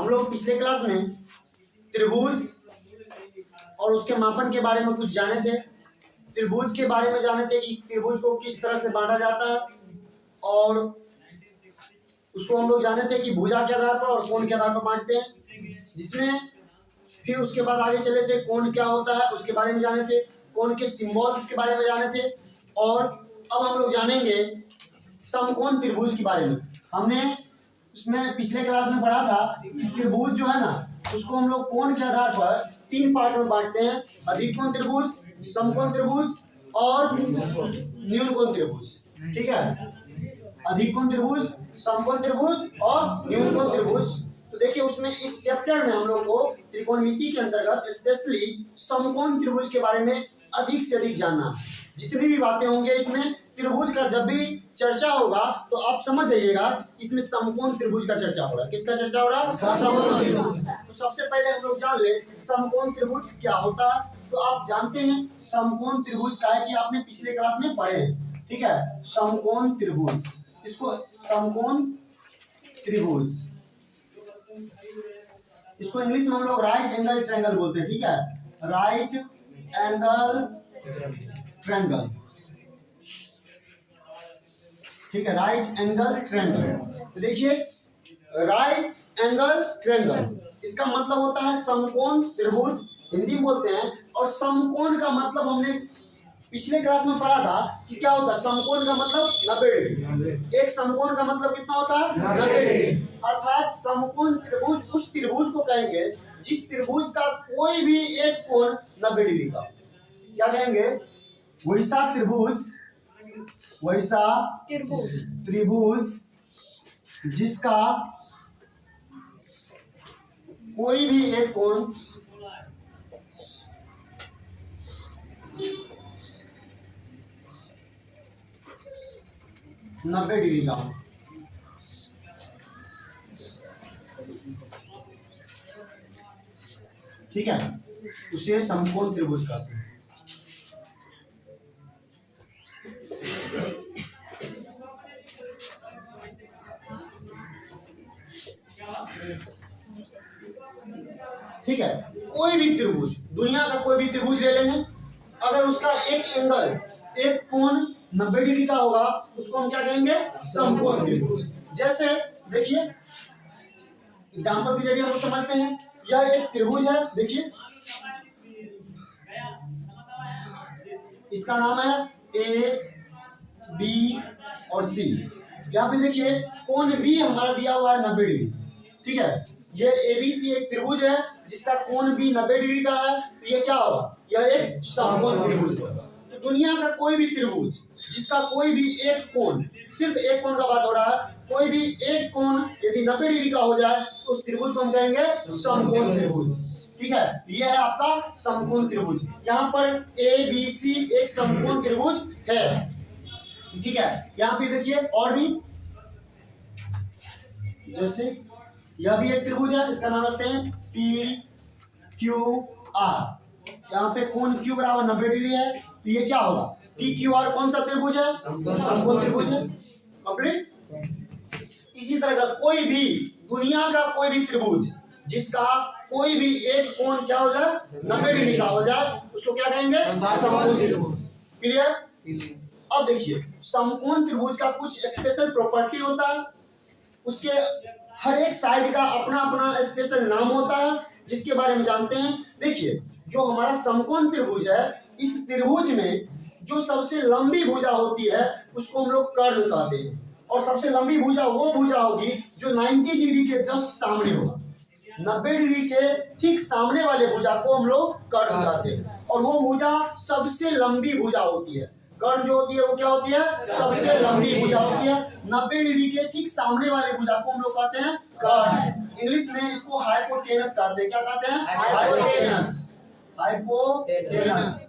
हम लोग पिछले क्लास में त्रिभुज और उसके मापन के बारे में कुछ जाने थे। त्रिभुज के बारे में जाने थे कि त्रिभुज को किस तरह से बांटा जाता है, और उसको हम लोग जाने थे कि भुजा के आधार पर और कोण के आधार पर बांटते हैं। जिसमें फिर उसके बाद आगे चले थे, कोण क्या होता है उसके बारे में जाने थे, कोण के सिंबल्स के बारे में जाने थे, और अब हम लोग जानेंगे समकोण त्रिभुज के बारे में। हमने उसमें पिछले क्लास में पढ़ा था कि त्रिभुज जो है ना, उसको हम लोग कोण के आधार पर 3 पार्ट में बांटते हैं: अधिक कोण त्रिभुज, समकोण त्रिभुज और न्यून कोण त्रिभुज। ठीक है, अधिक कोण त्रिभुज, समकोण त्रिभुज और न्यून कोण त्रिभुज। तो देखिए उसमें इस चैप्टर में हम लोग को त्रिकोणमिति के अंतर्गत स्पेशली समकोण त्रिभुज के बारे में अधिक से अधिक जानना। जितनी भी बातें होंगे इसमें त्रिभुज का जब भी चर्चा होगा तो आप समझ जाइएगा इसमें समकोण त्रिभुज का चर्चा हो रहा है। किसका चर्चा हो रहा है? समकोण त्रिभुज। तो सबसे पहले हम लोग जान ले समकोण त्रिभुज क्या होता है। तो आप जानते हैं समकोण त्रिभुज का है कि आपने पिछले क्लास में पढ़े हैं। ठीक है, समकोण त्रिभुज, इसको समकोण त्रिभुज, इसको इंग्लिश में हम लोग राइट एंगल ट्रायंगल बोलते हैं। ठीक है, राइट एंगल ट्रायंगल। ठीक है, राइट एंगल ट्रायंगल। तो देखिए राइट एंगल ट्रायंगल इसका मतलब होता है समकोण त्रिभुज, हिंदी में बोलते हैं। और समकोण का मतलब हमने पिछले क्लास में पढ़ा था कि क्या होता है। समकोण का मतलब 90 डिग्री। एक समकोण का मतलब कितना होता है? 90 डिग्री। अर्थात समकोण त्रिभुज उस त्रिभुज को कहेंगे जिस त्रिभुज का कोई भी एक कोण 90 डिग्री का। क्या कहेंगे? वैसा त्रिभुज, वैसा त्रिभुज जिसका कोई भी एक कोण 90 डिग्री का हो। ठीक है, उसे समकोण त्रिभुज कहते हैं। ठीक है, कोई भी त्रिभुज, दुनिया का कोई भी त्रिभुज ले लेंगे, अगर उसका एक एंगल, एक कोण 90 डिग्री का होगा उसको हम क्या कहेंगे? समकोण त्रिभुज। जैसे देखिए एग्जांपल के जरिए हम समझते हैं। यह एक त्रिभुज है, देखिए इसका नाम है ए, बी और सी। यहाँ पे देखिए कोण भी हमारा दिया हुआ है 90 डिग्री। ठीक है, ये एबीसी एक त्रिभुज है जिसका कोण भी 90 डिग्री का है। तो ये क्या होगा? यह एक समकोण त्रिभुज होगा। तो दुनिया का कोई भी त्रिभुज जिसका कोई भी एक कोण, सिर्फ एक कोण का बात हो रहा है, कोई भी एक कोण यदि 90 डिग्री का हो जाए तो उस त्रिभुज को हम कहेंगे समकोण त्रिभुज। ठीक है, यह है आपका समकोण त्रिभुज। यहाँ पर ए बी सी एक समकोण त्रिभुज है। ठीक है, यहाँ पे देखिए और भी, जैसे यह भी एक त्रिभुज है, इसका नाम रखते हैं पी क्यू आर। यहाँ पे कोण क्यू बराबर 90 डिग्री है। तो ये क्या होगा? पी क्यू आर कौन सा त्रिभुज है? समकोण त्रिभुज है। कंप्लीट। इसी तरह का कोई भी दुनिया का कोई भी त्रिभुज जिसका कोई भी एक कोण क्या हो जाए? 90 डिग्री का हो जाए, उसको क्या कहेंगे? समकोण त्रिभुज। क्लियर? अब देखिए समकोण त्रिभुज का कुछ स्पेशल प्रॉपर्टी होता है। उसके हर एक साइड का अपना अपना स्पेशल नाम होता है जिसके बारे में जानते हैं। देखिए जो हमारा समकोण त्रिभुज है, इस त्रिभुज में जो सबसे लंबी भुजा होती है उसको हम लोग कर्ण कहते हैं। और सबसे लंबी भुजा वो भुजा होगी जो 90 डिग्री के जस्ट सामने होगा। 90 डिग्री के ठीक सामने वाले भुजा को हम लोग कर्ण कहते हैं। और वो भुजा सबसे लंबी भुजा होती है। कर्ण जो होती है वो क्या होती है? सबसे लंबी भुजा होती है। 90 डिग्री के ठीक सामने वाले भुजा को हम लोग कहते हैं कर्ण। इंग्लिश में इसको हाइपोटेनस कहते हैं। क्या कहते हैं? हाइपोटेनस। हाइपोटेनस।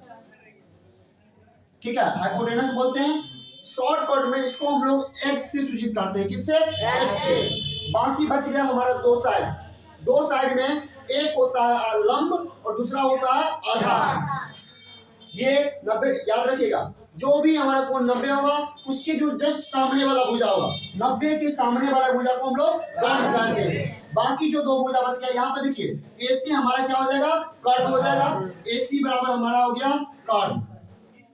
ठीक है, हाइपोटेनस बोलते हैं। शॉर्टकट में इसको हम लोग एच से सूचित करते हैं। किससे? एच से। बाकी बच गया हमारा दो साइड। दो साइड में एक होता है लंब और दूसरा होता है आधार। ये 90, याद रखिएगा, जो भी हमारा कोण 90 होगा उसके जो जस्ट सामने वाला भुजा होगा, 90 के सामने वाला भुजा को हम लोग कर्ण कहते हैं। बाकी जो दो भुजा बच गया यहाँ पे देखिए AC हमारा क्या हो जाएगा, कर्ण हो जाएगा। AC बराबर हमारा हो गया कर्ण,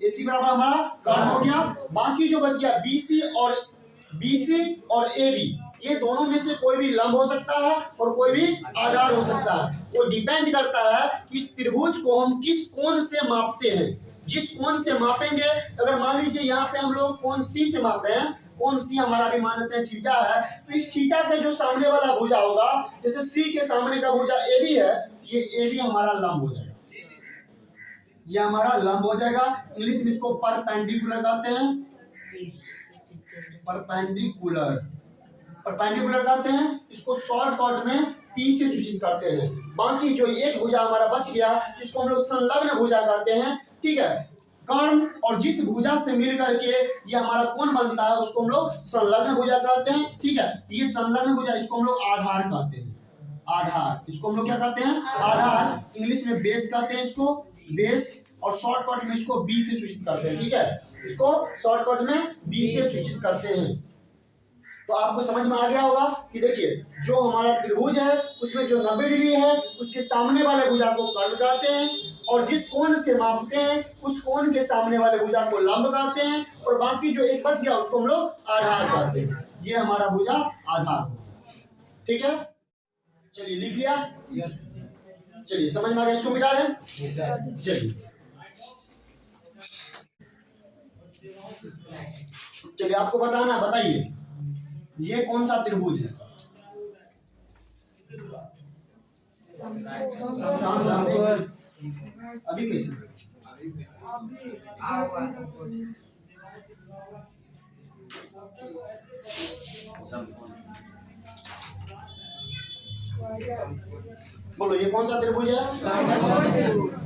AC बराबर हमारा कर्ण हो गया। बाकी जो बच गया BC और AB, ये दोनों में से कोई भी लंब हो सकता है और कोई भी आधार हो सकता है। वो डिपेंड करता है कि इस त्रिभुज को हम किस कोण से मापते हैं। जिस कोण से मापेंगे, अगर मान लीजिए यहाँ पे हम लोग कोण C से माप रहे हैं, कोण C हमारा भी मान लेते हैं थीटा है, तो इस थीटा के जो सामने वाला भुजा होगा, जैसे C के सामने का भुजा AB है, ये AB हमारा लंब हो जाएगा, ये हमारा लंब हो जाएगा। इंग्लिश में इसको परपेंडिकुलर कहते हैं, परपेंडिकुलर कहते हैं। इसको शॉर्टकट में P से सूचित करते हैं। बाकी जो एक भुजा हमारा बच गया, जिसको हम लोग संलग्न भुजा कहते हैं, ठीक है। कर्ण और जिस भुजा से मिल करके ये हमारा कोण बनता है, उसको हम लोग संलग्न भुजा कहते हैं, ठीक है। ये संलग्न भुजा, इसको हम लोग आधार कहते हैं, आधार। इसको हम लोग क्या कहते हैं, आधार। इंग्लिश में बेस कहते हैं इसको, बेस। और शॉर्टकट में इसको B से सूचित करते हैं, ठीक है। इसको शॉर्टकट में B से सूचित करते हैं। तो आपको समझ में आ गया होगा कि देखिए जो हमारा त्रिभुज है उसमें जो 90 डिग्री है, उसके सामने वाले भुजा को कर्ण कहते हैं, और जिस कोण से मापते हैं उस कोण के सामने वाले भुजा को लंब कहते हैं, और बाकी जो एक बच गया उसको हम लोग आधार कहते हैं। ये हमारा भुजा आधार, ठीक है। चलिए लिख लिया, चलिए समझ में आ गया, इसको मिटा दें। चलिए आपको बताना, बताइए ये कौन सा त्रिभुज है? अभी कैसे बोलो, ये कौन सा त्रिभुज है?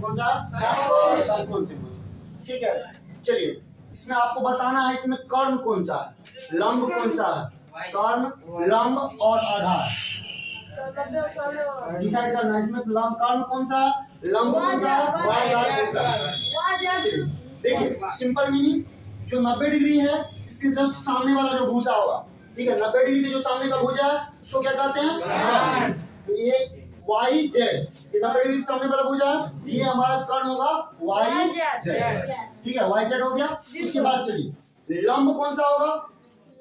कौन सा? समकोण त्रिभुज, ठीक है। चलिए इसमें आपको बताना है इसमें कर्ण कौन सा है, लंब कौन सा है। कर्ण, लंब और आधार डिसाइड करना है। इसमें लंब कर्ण कौन सा, लंब कौन सा, आधार कौन सा। देखिए सिंपल मीनिंग, जो 90 डिग्री है इसके जस्ट सामने वाला जो भुजा होगा, ठीक है, 90 डिग्री के जो सामने का भुजा है उसको क्या कहते हैं, तो ये YZ, ये 90 डिग्री के सामने वाला भुजा है, ये हमारा कर्ण होगा YZ, ठीक है, YZ हो गया। उसके बाद चलिए लंब कौन सा होगा,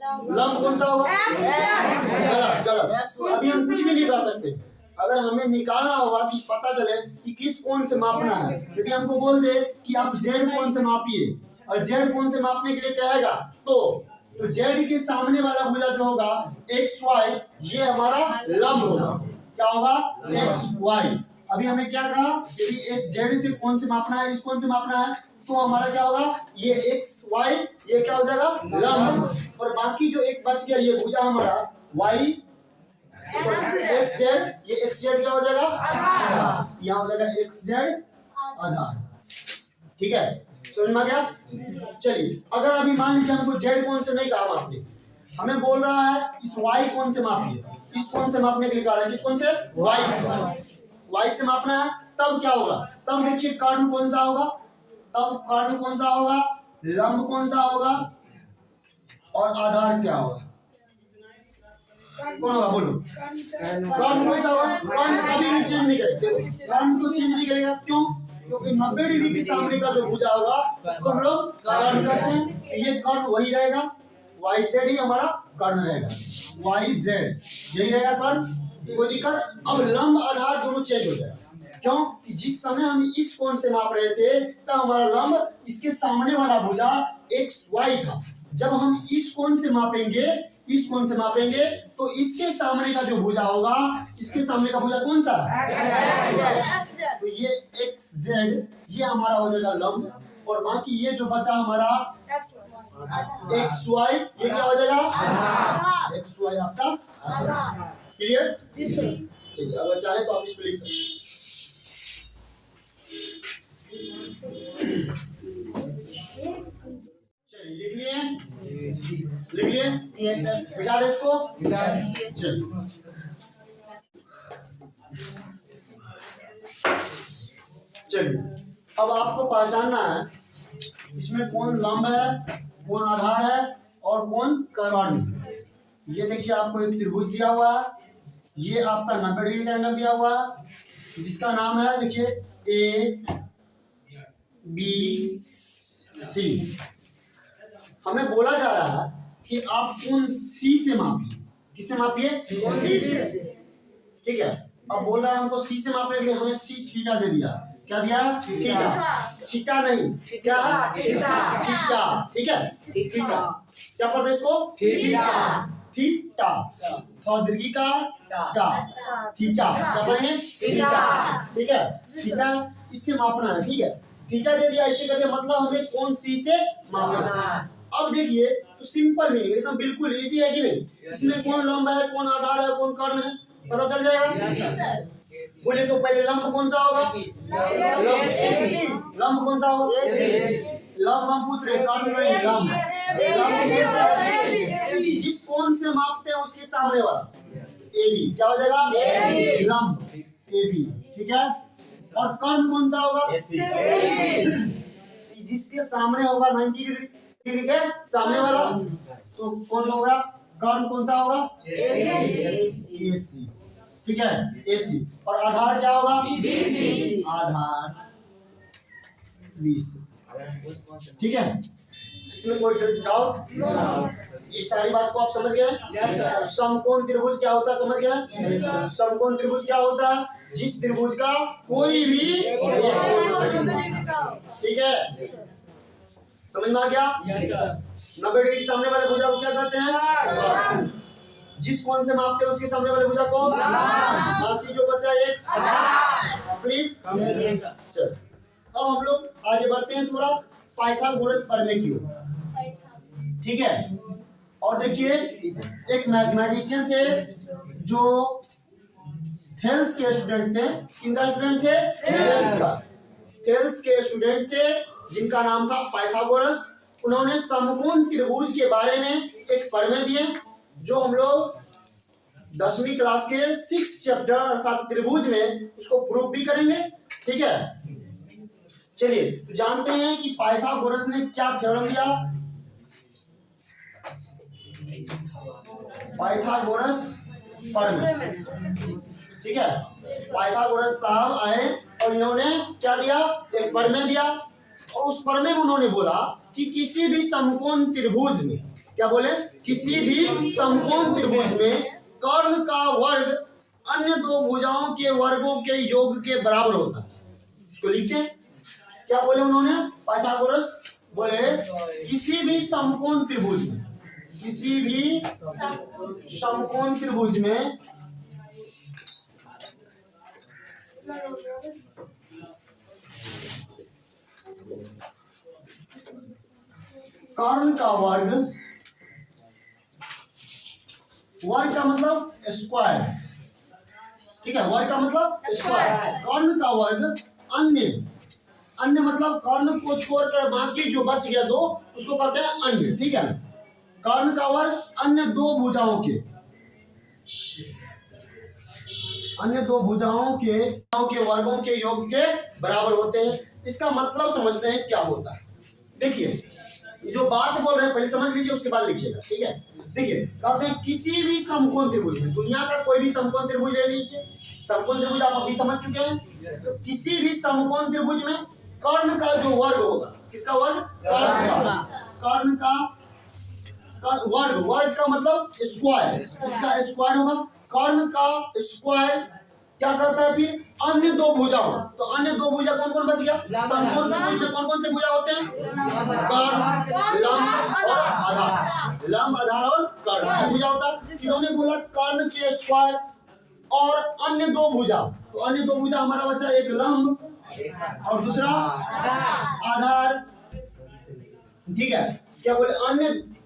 लंब कौन सा होगा, गलत गलत, अभी हम कुछ भी नहीं कर सकते। अगर हमें निकालना होगा कि पता चले कि किस कोण से मापना है, यदि हमको बोल दे कि आप Z कोण से मापिए और Z कोण से मापने के लिए कहेगा, तो Z के सामने वाला भुजा जो होगा XY, ये हमारा लंब होगा। क्या होगा, XY। अभी हमें क्या कहा, यदि एक Z से कोण से मापना है, इस कोण से मापना है, तो हमारा क्या होगा, ये XY, ये क्या हो जाएगा, लंब। और बाकी जो एक बच गया ये भुजा हमारा XZ, ये XZ क्या हो जाएगा, आधार। यहाँ हो जाएगा XZ आधार, ठीक है, समझ में आ गया। चलिए अगर अभी मान लीजिए हमको Z कोण से नहीं कहा मापने, हमें बोल रहा है इस Y कोण से मापिए, इस कोण से मापने के लिए कहा है, किस कोण से, Y से मापना है, तब क्या होगा, तब देखिए कर्ण कौन सा होगा, तब कर्ण कौन सा होगा, लंब कौन सा होगा और आधार क्या होगा, कौन होगा, बोलो। कर्ण कौन सा होगा, कर्ण कभी भी चेंज नहीं करेगा, कर्ण तो चेंज नहीं करेगा, क्यों, क्योंकि 90 डिग्री के सामने का जो भुजा होगा उसको हम लोग कर्ण करते हैं, ये कर्ण वही रहेगा, YZ ही हमारा कर्ण रहेगा, YZ यही रहेगा कर्ण, कोई दिक्कत। अब लंब आधार दोनों चेंज हो जाएगा, क्यों कि जिस समय हम इस कोण से माप रहे थे तब हमारा लंब इसके सामने वाला भुजा XY था, जब हम इस कोण से मापेंगे, इस कोण से मापेंगे तो इसके सामने का जो भुजा होगा, इसके सामने का भुजा कौन सा, तो ये XZ, ये हमारा हो जाएगा लंब, और बाकी ये जो बचा हमारा XY, ये क्या हो जाएगा, XY आपका आधार। क्लियर, चलिए अगर चाहे तो आप इसको लिख सकते हैं। चलिए लिख लिए, लिख लिए, यस सर, मिटा दे इसको, चलिए चलिए अब आपको पहचानना है इसमें कौन लंब है, कौन आधार है और कौन कर्ण। ये देखिए आपको एक त्रिभुज दिया हुआ है, ये आपका 90 डिग्री का एंगल दिया हुआ है जिसका नाम है, देखिए, ए बी सी। हमें बोला जा रहा है कि आप कोण सी से मापिए। किससे मापिए? सी से। ठीक है, अब बोल रहा है हमको सी से मापने के लिए, हमें सी थीटा दे दिया। क्या दिया? थीटा। थीटा नहीं, क्या? थीटा। थीटा, ठीक है, थीटा। क्या पढ़ते हैं इसको? थीटा। थीटा, और दीर्घी का टा, थीटा। क्या पढ़ेंगे? थीटा। ठीक है, थीटा इससे मापना है। ठीक है, थीटा दे दिया, इससे करके मतलब हमें कोण सी से मापना है। अब देखिए, तो सिंपल नहीं, एकदम बिल्कुल इजी है कि नहीं? इसमें कौन लंब है, कौन आधार है, कौन कर्ण है, पता चल जाएगा। बोले तो पहले लंब कौन सा होगा? लंब कौन सा होगा? लंब हम पूछ रहे, कर्ण नहीं, लंब। जिस कोण से मापते हैं उसके सामने वाला ए बी क्या हो जाएगा? लंब ए बी। ठीक है, और कर्ण कौन सा होगा? जिसके सामने होगा 90 डिग्री के सामने वाला, तो कौन होगा? कर्ण कौन सा होगा? ए सी। ठीक है, ए सी। और आधार क्या होगा? आधार बी सी। ठीक है, इसमें कोई डाउट? ये सारी बात को आप समझ गए? समकोण त्रिभुज क्या होता है समझ गए? समकोण त्रिभुज क्या होता है? जिस त्रिभुज का कोई भी, ठीक है, समझ में आ गया? 90 डिग्री सामने वाले भुजा को क्या कहते हैं? जिस कोण से मापते हैं उसके सामने वाले भुजा को, बाकी जो बचा एक कंप्लीट। चल, अब हम लोग आगे बढ़ते हैं थोड़ा पाइथागोरस पढ़ने की ओर। ठीक है, और देखिए, एक मैथमेटिशियन थे जो थेल्स के स्टूडेंट थे। किनका स्टूडेंट थे? थेल्स का। थेल्स के स्टूडेंट थे जिनका नाम था पाइथागोरस। उन्होंने समकोण त्रिभुज के बारे में एक प्रमेय दिए, जो हम लोग 10वीं क्लास के 6th चैप्टर अर्थात त्रिभुज में उसको प्रूव भी करेंगे। ठीक है, चलिए जानते हैं कि पाइथागोरस ने क्या थ्योरम दिया। पाइथागोरस प्रमेय। ठीक है, पाइथागोरस साहब आए और इन्होंने क्या दिया? एक प्रमेय दिया, और उस प्रमेय में उन्होंने बोला कि किसी भी समकोण त्रिभुज में, क्या बोले? किसी भी समकोण त्रिभुज में कर्ण का वर्ग अन्य दो भुजाओं के वर्गों के योग के बराबर होता है। इसको लिखते हैं, क्या बोले उन्होंने? पाइथागोरस बोले किसी भी समकोण त्रिभुज में, किसी भी समकोण त्रिभुज में कर्ण का वर्ग, वर्ग का मतलब स्क्वायर। ठीक है, वर्ग का मतलब स्क्वायर। कर्ण का वर्ग अन्य, अन्य मतलब कर्ण को छोड़कर बाकी जो बच गया दो उसको कहते हैं अन्य। ठीक है, कर्ण का वर्ग अन्य दो भुजाओं के, अन्य दो भुजाओं के वर्गों के योग के बराबर होते हैं। इसका मतलब समझते हैं क्या होता है। देखिए, जो बात बोल रहे हैं पहले समझ लीजिए, उसके बाद लिखिएगा। ठीक है, देखिए, कहते हैं किसी भी समकोण त्रिभुज में, दुनिया का कोई भी समकोण त्रिभुज ले लीजिए। समकोण त्रिभुज आप अभी समझ चुके हैं। तो किसी भी समकोण त्रिभुज में कर्ण का जो वर्ग होगा, किसका वर्ग? कर्ण का। कर्ण का वर्ग, वर्ग का मतलब स्क्वायर, इसका स्क्वायर होगा। कर्ण का स्क्वायर क्या करता है? फिर अन्य दो भुजाओं, तो अन्य दो भुजा कौन कौन बच गया? समकोण त्रिभुज में कौन कौन से भुजा होते हैं? कर्ण, लंब और आधार। लंब, आधार और कर्ण भुजा होता है। इन्होंने बोला कर्ण के स्क्वायर और अन्य दो भुजा, तो अन्य दो भुजा हमारा बचा एक लंब और दूसरा आधार। ठीक है, क्या बोले?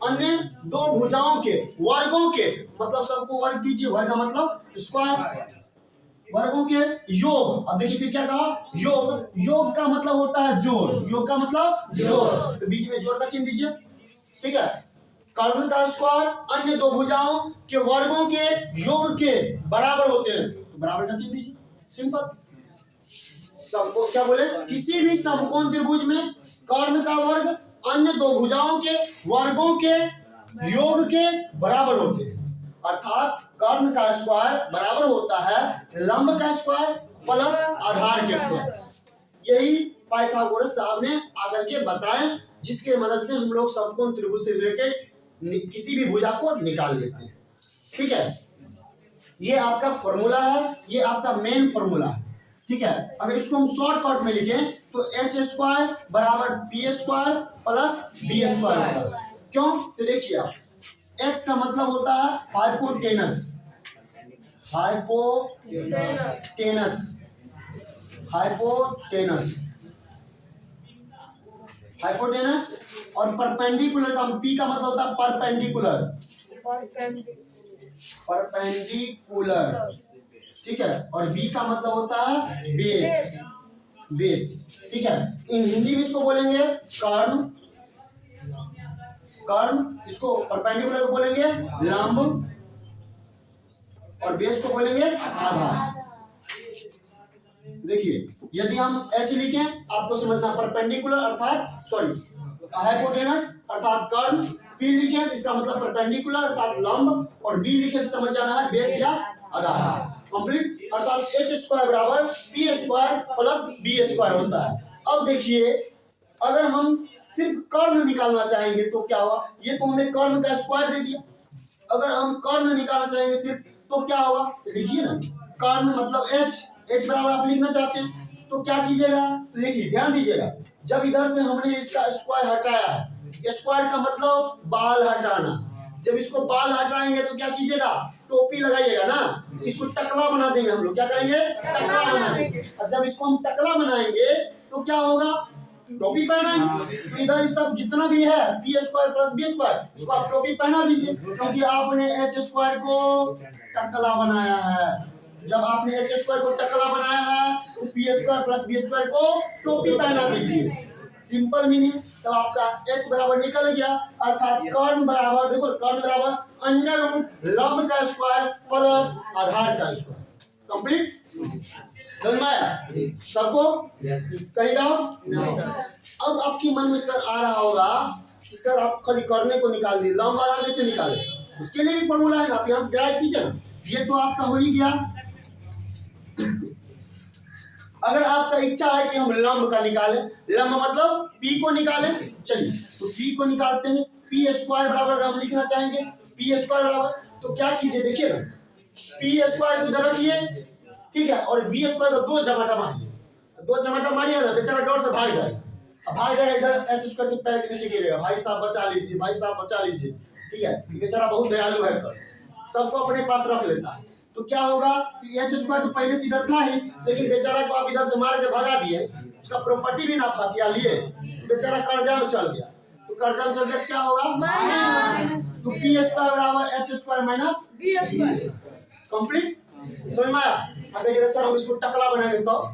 अन्य दो भुजाओं के वर्गों के, मतलब सबको वर्ग कीजिए, वर्ग का मतलब स्क्वायर, वर्गों के योग। अब देखिए फिर क्या कहा? योग। योग का मतलब होता है जोड़, योग का मतलब जोड़, तो बीच में जोड़ का चिन्ह दीजिए। ठीक है, कर्ण का स्क्वायर अन्य दो भुजाओं के वर्गों के योग के बराबर होते हैं, तो बराबर का चिन्ह दीजिए। सिंपल। सबको क्या बोले? किसी भी समकोण त्रिभुज में कर्ण का वर्ग अन्य दो भुजाओं के वर्गों के योग के बराबर होते हैं। अर्थात कर्ण का स्क्वायर बराबर होता है लंब का स्क्वायर प्लस आधार के स्क्वायर। यही पाइथागोरस साहब ने आकर के बताएं, जिसके मदद से हम लोग समकोण त्रिभुज से रिलेटेड किसी भी भुजा को निकाल लेते हैं। ठीक है, ये आपका फॉर्मूला है, ये आपका मेन फॉर्मूला है। ठीक है, अगर इसको हम शॉर्टकट में लिखें तो एच स्क्वायर बराबर P square plus B square होता है। क्यों? तो देखिए आप, एच का मतलब होता है हाइपोटेनस, हाइपोटेनस, हाइपोटेनस, हाइपोटेनस, और परपेंडिकुलर का पी का मतलब होता है परपेंडिकुलर, परपेंडिकुलर। ठीक है, और बी का मतलब होता है बेस, बेस। ठीक है, इन हिंदी में इसको बोलेंगे कर्ण, कर्ण, इसको परपेंडिकुलर को बोलेंगे लंब, और बेस को बोलेंगे आधार। देखिए, यदि हम एच लिखें आपको समझना परपेंडिकुलर अर्थात हाइपोटेनस अर्थात कर्ण, पी लिखें इसका मतलब परपेंडिकुलर अर्थात लंब, और बी लिखें तो समझ जाना है बेस या आधार। कंप्लीट, अर्थात एच स्क्वायर बराबर P square plus B square होता है। अब देखिए, अगर हम सिर्फ कर्ण निकालना चाहेंगे तो क्या होगा? ये तो हमने कर्ण का स्क्वायर दे दिया। अगर हम कर्ण निकालना चाहेंगे सिर्फ तो क्या होगा? लिखिए ना, कर्ण मतलब एच, एच बराबर आप लिखना चाहते हैं तो क्या कीजिएगा? तो देखिए, ध्यान दीजिएगा, जब इधर से हमने इसका स्क्वायर हटाया है, स्क्वायर का मतलब बाल हटाना, जब इसको बाल हटाएंगे तो क्या कीजिएगा? टोपी लगाइएगा ना, इसको टकला बना देंगे हम लोग। क्या करेंगे? टकला बना देंगे। और जब इसको हम टकला बनाएंगे तो क्या होगा? टोपी पहनाएंगे। तो इधर सब जितना भी है P square plus B square, इसको आप टोपी पहना दीजिए, क्योंकि आपने एच स्क्वायर को टकला बनाया है। जब आपने एच स्क्वायर को टकला बनाया है तो P square plus B square को टोपी पहना दीजिए। सिंपल मीनिंग, तो आपका h बराबर निकल गया, अर्थात कर्ण बराबर, देखो कर्ण बराबर अंडर रूट लंब का स्क्वायर प्लस आधार का स्क्वायर। कंप्लीट, समझ में आया सबको? कहीं डाउट? अब आपके मन में सर आ रहा होगा कि सर आप खाली करने को निकाल दिए, लंब आधार कैसे निकाले? उसके लिए भी फॉर्मूला है, आप यहाँ से ड्राइव कीजिए ना। ये तो आपका हो ही गया। अगर आपका इच्छा है कि हम लंब का निकालें, लंब मतलब पी को निकालें, चलिए तो पी को निकालते हैं। पी स्क्वायर बराबर अगर हम लिखना चाहेंगे पी स्क्वायर बराबर, तो क्या कीजिए? देखिए ना, पी स्क्वायर को इधर रखिए, ठीक है, और बी स्क्वायर को दो झमाटा मारिए, दो झमाटा मारिए ना, बेचारा डर से भाग जाएगा। अब भाग जाएगा इधर, एच स्क्वायर के पैर के नीचे गिरेगा। भाई साहब बचा लीजिए, भाई साहब बचा लीजिए। ठीक है, बेचारा बहुत दयालु है, कर सबको अपने पास रख लेता है। तो क्या होगा? एच स्क्वायर तो पहले से इधर था ही, लेकिन बेचारा को आप इधर से मार के भगा दिए, उसका प्रॉपर्टी भी ना हथिया लिए, बेचारा कर्जा में चल गया। तो कर्जा में चल गया क्या होगा? माइनस। तो पी स्क्वायर बराबर H square minus B square. Complete, समझ में आया? अब ये सर हम इसको टकला बनाएंगे, तो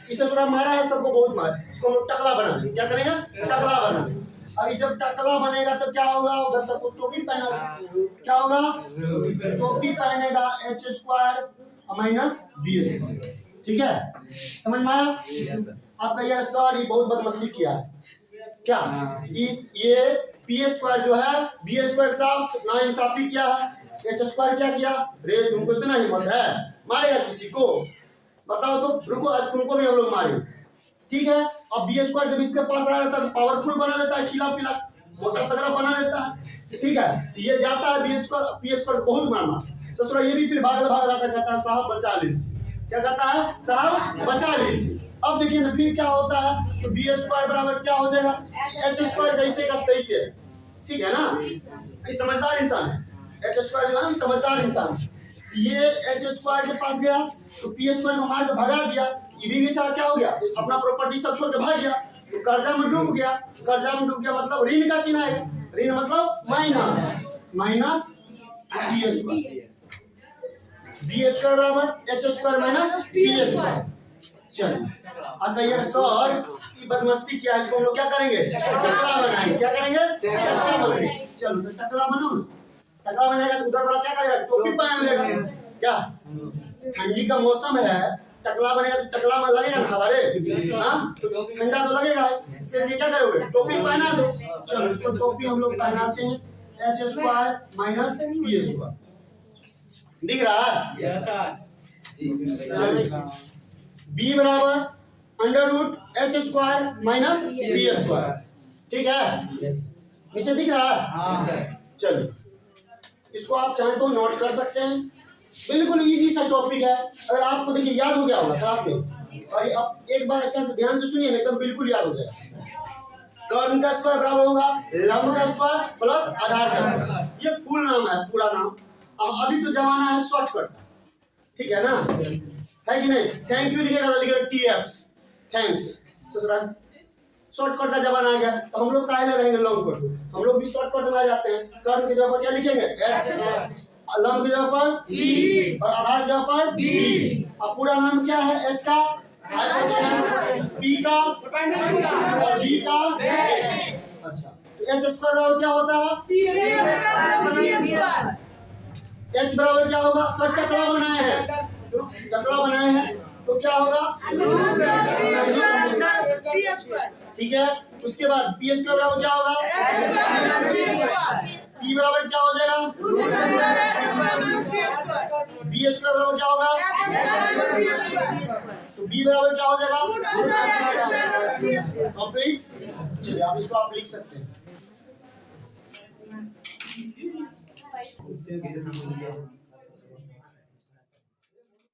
इसे थोड़ा मारा है, सबको बहुत मारा, इसको हम टकला बना देंगे। क्या करेंगे? टकला बना देंगे। अभी जब टकला बनेगा तो क्या होगा? उधर सबको टोपी पहना, क्या होगा? टोपी पहनेगा H square minus B square. ठीक है, समझ में आया? आपका यह सॉरी बहुत बदमस्ती किया है क्या? इस ये पी स्क्वायर जो है बी स्क्वायर के साथ ना इंसाफी किया है। एच स्क्वायर क्या किया? रे तुमको इतना हिम्मत है, मारेगा किसी को? बताओ तो, रुको आज तुमको भी हम लोग मारेंगे। ठीक है, अब बी स्क्वायर जब इसके पास आ रहता है तो पावरफुल बना देता है, खिला पिला मोटा तगड़ा बना देता है। ठीक है, ये जाता है बी स्क्वायर, पी स्क्वायर बहुत मारना, ससुरा ये भी फिर भाग रहा था, कहता है साहब बचा लीजिए। क्या कहता है? साहब बचा लीजिए। अब देखिए ना फिर क्या होता है, तो बी स्क्वायर बराबर क्या हो जाएगा? एच स्क्वायर जैसे का तैसे। ठीक है ना, ये समझदार इंसान है। एच स्क्वायर जो है समझदार इंसान, ये एच स्क्वायर के पास गया तो पी स्क्वायर को मार के भगा दिया, ये भी बेचारा क्या हो गया? अपना प्रॉपर्टी सब छोड़ के भाग गया, तो कर्जा में डूब गया। कर्जा में डूब गया मतलब ऋण का चिन्ह आएगा, ऋण मतलब minus, minus B square, B square बराबर H square minus B square. चलिए अब ये सर की बदमस्ती किया, इसको हम लोग क्या करेंगे? टकला बनाएंगे। क्या करेंगे? टकला बनाएंगे। चलो तो टकला बनाओ, टकला बनाएगा तो उधर वाला क्या करेगा? टोपी पहन लेगा। क्या ठंडी का मौसम है, टकला बनेगा तो टकला में लगेगा ना हमारे, हाँ ठंडा तो लगेगा, इसके लिए क्या करोगे? टोपी पहना दो। चलो इसको टोपी हम लोग पहनाते हैं, H square minus B square. दिख रहा है? Yes sir. बी बराबर under root H square minus B square, ठीक है? नीचे दिख रहा है? हाँ। चलिए इसको आप चाहें तो नोट कर सकते हैं, बिल्कुल इजी सा टॉपिक है। अगर आपको देखिए याद हो गया होगा क्लास में, और अब एक बार अच्छा से ध्यान से सुनिए, एकदम बिल्कुल याद हो जाएगा। कर्ण का स्क्वायर बराबर होगा लंब का स्क्वायर प्लस आधार का स्क्वायर। ये फुल नाम है, पूरा नाम। अब अभी तो जमाना है शॉर्टकट, ठीक है ना? है कि नहीं? थैंक यू लिखेगा टीएक्स, थैंक्स। शॉर्टकट का जमाना आ गया, तो हम लोग काहे में रहेंगे लॉन्ग कट, हम लोग भी शॉर्टकट में आ जाते हैं। कर्ण की जगह पर क्या लिखेंगे? एच, लंब की जगह पर बी, और आधार की जगह पर बी। अब पूरा नाम क्या है? एच का हाइपोटेनस, पी का और बी का बेस। अच्छा, तो एच स्क्वायर बराबर क्या होता है? एच बराबर क्या होगा? सर टकला बनाए हैं, टकला बनाए हैं, तो क्या होगा? ठीक है। उसके बाद पी स्क्वायर बराबर क्या होगा? पी बराबर क्या हो जाएगा? बी स्क्वायर बराबर क्या होगा? तो बी बराबर क्या हो जाएगा? कंप्लीट। चलिए आप इसको आप लिख सकते हैं।